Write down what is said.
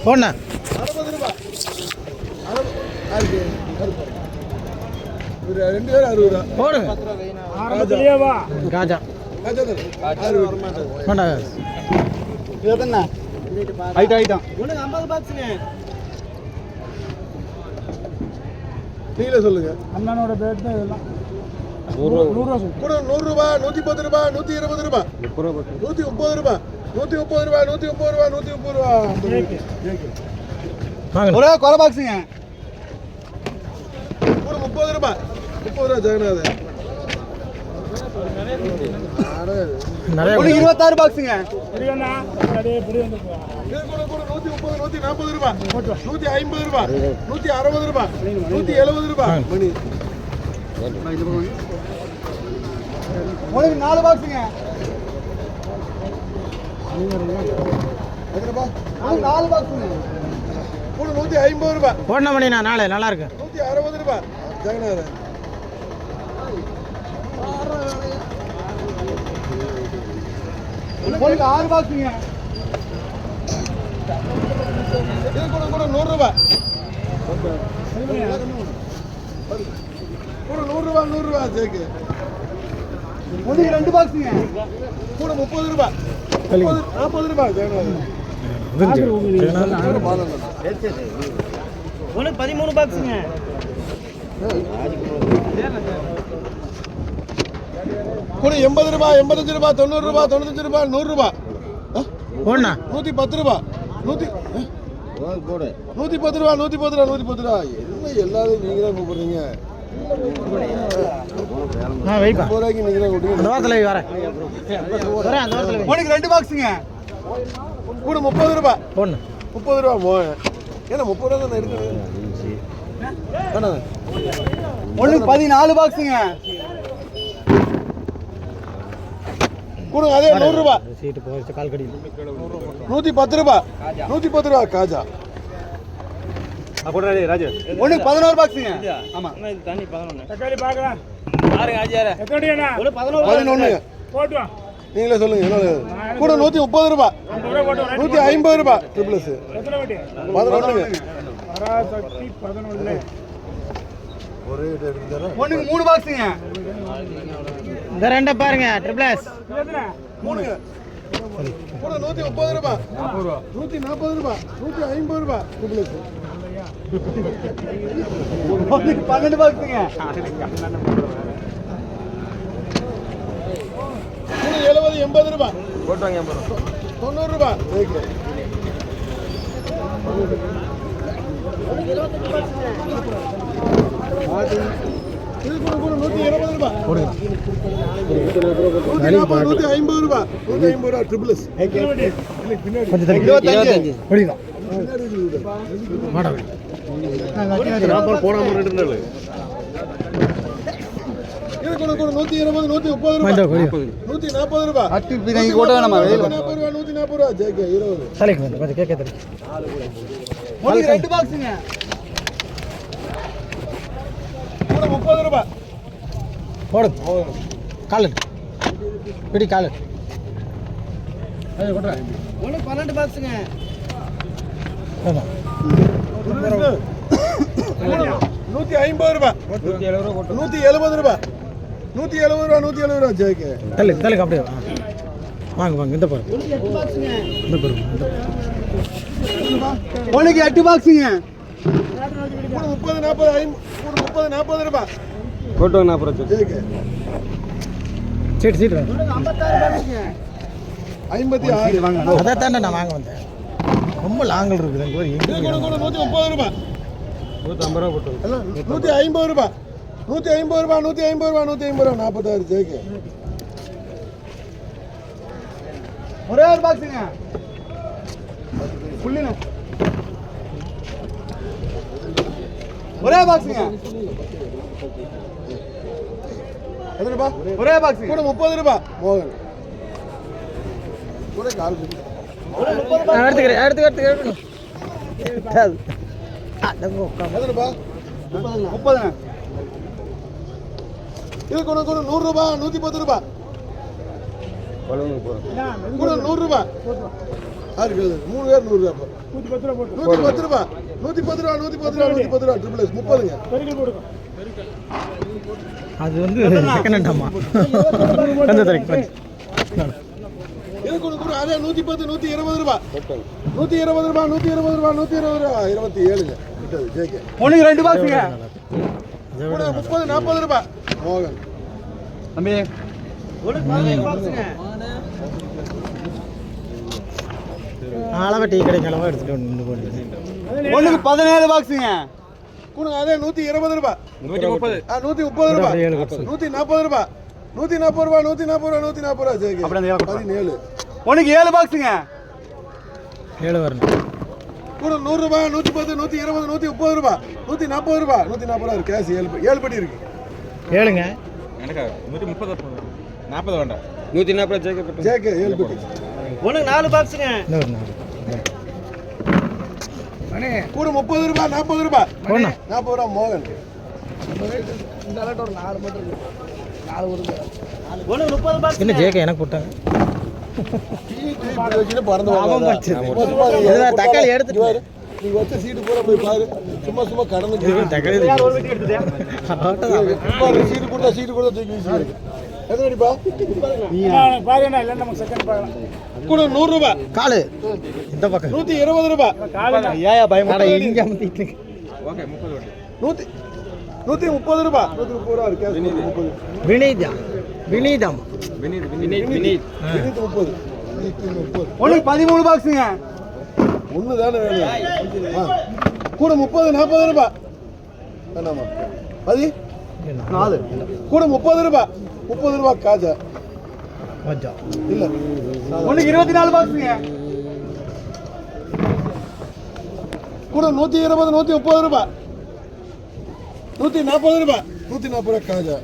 போண்ணா 60 ரூபா. 2 பேர் 60 ரூபா போடுங்க. காஜா போண்ணா. இதுதானே ஐட்டம் உனக்கு 50 பாக்ஸுங்க. நீங்களே சொல்லுங்க. அண்ணனோட பேட் தான் இதெல்லாம். 100 ரூபா கூட 100 ரூபா 110 ரூபா 120 ரூபா 130 ரூபா 130 ரூபா 130 ரூபா 130 ரூபா. ஒரே கொலை பாக்ஸுங்க. கூட 30 ரூபா 30 ரூபா ஜெகநாத. நிறைய 26 பாக்ஸுங்க. இது கூட கூட 130 140 ரூபா 150 ரூபா 160 ரூபா 170 ரூபா. மணி உங்களுக்கு 4 பாக்ஸுங்க. எத்தனை ரூபா? 4 பாக்ஸுங்க. கூட 150 ரூபா போண்ண மணிண்ணா. நாளை நல்லா இருக்கு. 160 ரூபா ஜெகநாத. உங்களுக்கு 6 பாக்ஸுங்க. இது கூட கூட 100 ரூபா கூட 100 ரூபா 100 ரூபா ஜெக்கு. உங்களுக்கு 2 பாக்ஸுங்க. கூட 30 ரூபா 40 ரூபா ஜெகநாத. உங்களுக்கு 13 பாக்ஸுங்க. கூட 80 ரூபா 85 ரூபா 90 ரூபா 95 ரூபா 100 ரூபா. போண்ணா 110 ரூபா 110 ரூபா 110 ரூபா 110 ரூபா. என்ன எல்லாரும் நீங்க தான் கூப்பிடுறீங்க. வைப்பா. 30 ரூபாய்க்கு நீங்க தான் கூப்பிடுங்க. அந்த வாரத்தில் வரேன். அந்த வாரத்தில் உங்களுக்கு 2 பாக்ஸுங்க. கூட 30 ரூபா போண்ணா. 30 ரூபா ஏன்னா 30 ரூபா தான் இருக்குது. உங்களுக்கு 14 பாக்ஸுங்க. கூட அதே 100 ரூபா சீட்டு போச்சு கால் கடி. 110 ரூபா 110 ரூபா காஜா. உங்களுக்கு 11 பாக்ஸுங்க. ஆமா இது தண்ணி 11. தக்காளி பார்க்கலாம் பாருங்க ஆஜியாரே. எத்தனைடா? 11 போடு. நீங்களே சொல்லுங்க. என்ன கூட 130 ரூபா 150 ரூபா ட்ரிபிள்ஸ். எத்தனை வட்டி? 11. பராசக்தி 11. ஒரே எடுத்துறேன். உங்களுக்கு 3 பாக்ஸுங்க. இந்த ரெண்ட பாருங்க ட்ரிபிள்ஸ். எத்தனை? 3. கூட 130 ரூபா 140 ரூபா 150 ரூபா ட்ரிபிள்ஸ். 12 பாக்ஸுங்க. கூட 70 80 ரூபா போட்டாங்க. 90 ரூபா ஓகே. இது கூட கூட 120 ரூபா போடுங்க. 150 ரூபா 150 ரூபா ட்ரிபிள்ஸ். கொஞ்சம் தள்ளி 25 முடியும். மாடா நான் போடாம ரெண்டுனால. இது கூட கூட 120 130 ரூபா 140 ரூபா. அட்டி பிரிங்க கோட வேணாமா? 140 ரூபா 140 ரூபா ஜேகே 20. தலைக்கு வந்து கொஞ்சம் கேட்க தள்ளி. உங்களுக்கு 2 பாக்ஸுங்க. கூட 30 ரூபா போடு. காலு பிடி காலு. உங்களுக்கு 12 பாக்ஸுங்க. ஆமாம் 150 ரூபா 170 ரூபா 170 ரூபா 170 ரூபா ஜேகே. தள்ளு தள்ளுக்கு அப்படியே வாங்க வாங்க. இந்த பாருங்க 8 பாக்ஸுங்க. இந்த பாருங்க. உங்களுக்கு 8 பாக்ஸுங்க. கூட 30 40 கூட 30 40 ரூபா போட்டோ 40 ஜேகே. சீட்டு சீட்டு 56 பாக்ஸுங்க. 56 வாங்க. அதை தாண்டா நான் வாங்க வந்தேன். ரொம்ப லாங்கில் இருக்குது எங்கள் ஊர். இது கூட கூட 130 ரூபா 150 ரூபா போட்டோ. 150 ரூபா 150 ரூபா 150 ரூபா 150 ரூபா 46 ஜேகே. ஒரே ஒரு பாக்ஸுங்க. புள்ளினா ஒரே பாக்ஸுங்க. எத்தனை ரூபா? ஒரே பாக்ஸ் கூட 30 ரூபா மோகன். கூட கால் எடுத்துக்கிறேன் எடுத்துக்கிறேன். எத்தனை ரூபா? 30. இது கூட கூட 100 ரூபா 110 ரூபா கூட 100 ரூபா 3 பேர் 100 ரூபா. 110 ரூபா. 110 ரூபா. 110 ரூபா. 110 ரூபா. 110 ரூபா. ட்ரிபிள் எஸ் 30ங்க. அது வந்து செகண்ட் ஹேண்ட் அம்மா அந்த தரக்கு இது கொடுக்குற அதே 110 120 ரூபா. 120 ரூபா. 120 ரூபா. 120 ரூபா. 27ங்க. விட்டது ஜேகே. ஒண்ணுக்கு 2 பாக்ஸுங்க. கூட 30 40 ரூபா. மோகன். தம்பி. ஒண்ணுக்கு 17 பாக்ஸுங்க. அளவா டீ கடைக்கு அளவா எடுத்துட்டு வந்து போடுது. ஒண்ணுக்கு 17 பாக்ஸுங்க. கூட அதே 120 ரூபா. 130. 130 ரூபா. 140 ரூபா. 140 ரூபா. 140 ரூபா. 140 ரூபா ஜேகே. 17. ஒண்ணுக்கு 7 பாக்ஸுங்க. 7 வரணும். கூட 100 ரூபா. 110 120 130 ரூபா. 140 ரூபா. 140 ரூபா இருக்கு. கேஸ் 7 பட்டி இருக்கு. 7ங்க. எனக்கு 130 40 வேண்டாம். 140 ஜேகே 7 பட்டி. ஒண்ணுக்கு 4 பாக்ஸுங்க. இன்னொரு கூட 30 ரூபா. 40 ரூபா. போண்ணா 40 ரூபா மோகன். ஒண்ணுக்கு 30 பாக்ஸ். என்ன ஜேகே எனக்கு போட்டாங்க அவன் பறந்து இதுதான் தக்காளி எடுத்துட்டு பாரு. நீ வச்ச சீட்டு பூரா போய் பாரு. சும்மா கடந்து தக்காளி ஒரு வெட்டி எடுத்துட்டியா? சீட்டு கொடுத்தா தூக்கி வீசி எது வேடிப்பா பாருங்க இல்ல நமக்கு செகண்ட் பார்க்கலாம். கூட 100 ரூபா. காலு இந்த பக்கம் 120 ரூபா. ஏயா பயமாடா இங்க அமுத்திட்டு ஓகே 30 வண்டி. 130 ரூபா. 130 ரூபா இருக்கு. 30. வினீதா வினீதம் வினீத் 30. 30. ஒண்ணுக்கு 13 பாக்ஸுங்க. ஒன்று தானே வேணும். கூட 30 40 ரூபா. வேணாமா 4 கூட 30 ரூபா. 30 ரூபா காஜா கொஞ்சம் இல்ல. ஒண்ணுக்கு 24 பாக்ஸுங்க. கூட 120 130 ரூபா. 140 ரூபா. 140 ரூபா காஜா.